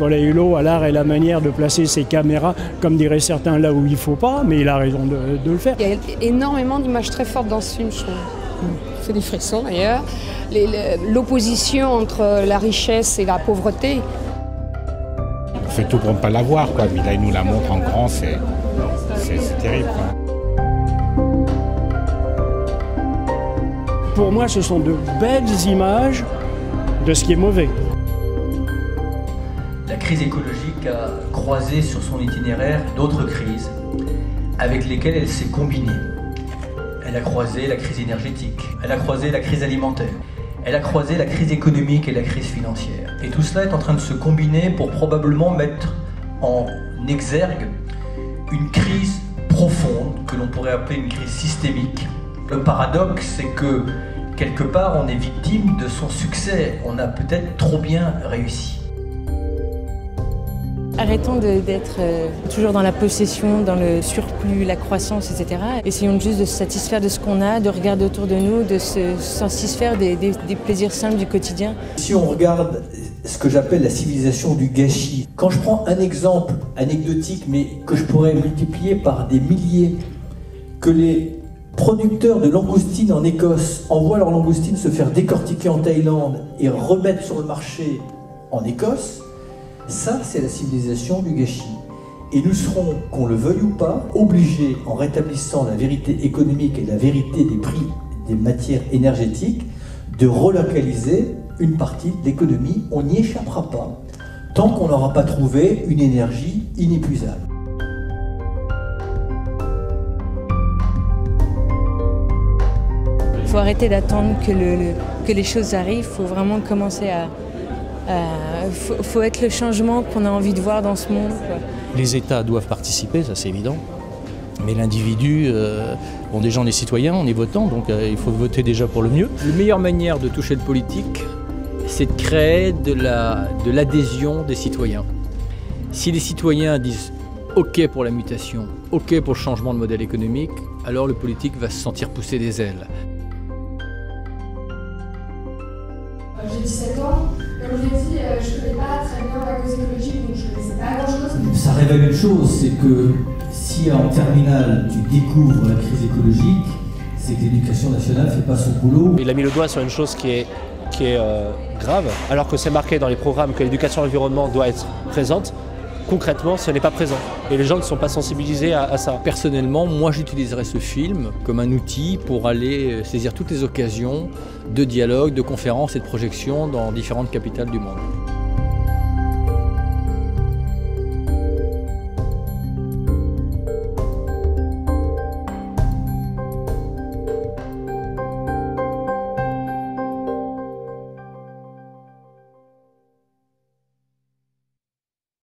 Nicolas Hulot a l'art et la manière de placer ses caméras, comme diraient certains, là où il ne faut pas, mais il a raison de le faire. Il y a énormément d'images très fortes dans ce film, je trouve. Ça fait des frissons d'ailleurs. L'opposition entre la richesse et la pauvreté. On fait tout pour ne pas la voir, quoi. Mais là, il nous la montre en grand, c'est terrible, quoi. Pour moi, ce sont de belles images de ce qui est mauvais. La crise écologique a croisé sur son itinéraire d'autres crises avec lesquelles elle s'est combinée. Elle a croisé la crise énergétique, elle a croisé la crise alimentaire, elle a croisé la crise économique et la crise financière. Et tout cela est en train de se combiner pour probablement mettre en exergue une crise profonde que l'on pourrait appeler une crise systémique. Le paradoxe, c'est que quelque part, on est victime de son succès. On a peut-être trop bien réussi. Arrêtons d'être toujours dans la possession, dans le surplus, la croissance, etc. Essayons juste de se satisfaire de ce qu'on a, de regarder autour de nous, de se satisfaire des plaisirs simples du quotidien. Si on regarde ce que j'appelle la civilisation du gâchis, quand je prends un exemple anecdotique, mais que je pourrais multiplier par des milliers, que les producteurs de langoustines en Écosse envoient leurs langoustines se faire décortiquer en Thaïlande et remettre sur le marché en Écosse, ça c'est la civilisation du gâchis. Et nous serons, qu'on le veuille ou pas, obligés, en rétablissant la vérité économique et la vérité des prix des matières énergétiques, de relocaliser une partie de l'économie. On n'y échappera pas, tant qu'on n'aura pas trouvé une énergie inépuisable. Il faut arrêter d'attendre que les choses arrivent, il faut vraiment commencer faut être le changement qu'on a envie de voir dans ce monde, quoi. Les États doivent participer, ça c'est évident, mais l'individu, déjà on est citoyen, on est votant, donc il faut voter déjà pour le mieux. La meilleure manière de toucher le politique, c'est de créer de l'adhésion des citoyens. Si les citoyens disent OK pour la mutation, OK pour le changement de modèle économique, alors le politique va se sentir pousser des ailes. J'ai 17 ans, comme je l'ai dit, je ne connais pas très bien la cause écologique, donc je ne connaissais pas grand-chose. Ça révèle une chose, c'est que si en terminale tu découvres la crise écologique, c'est que l'éducation nationale ne fait pas son boulot. Il a mis le doigt sur une chose qui est grave, alors que c'est marqué dans les programmes que l'éducation à l'environnement doit être présente. Concrètement, ce n'est pas présent. Et les gens ne sont pas sensibilisés à ça. Personnellement, moi j'utiliserais ce film comme un outil pour aller saisir toutes les occasions de dialogue, de conférences et de projections dans différentes capitales du monde.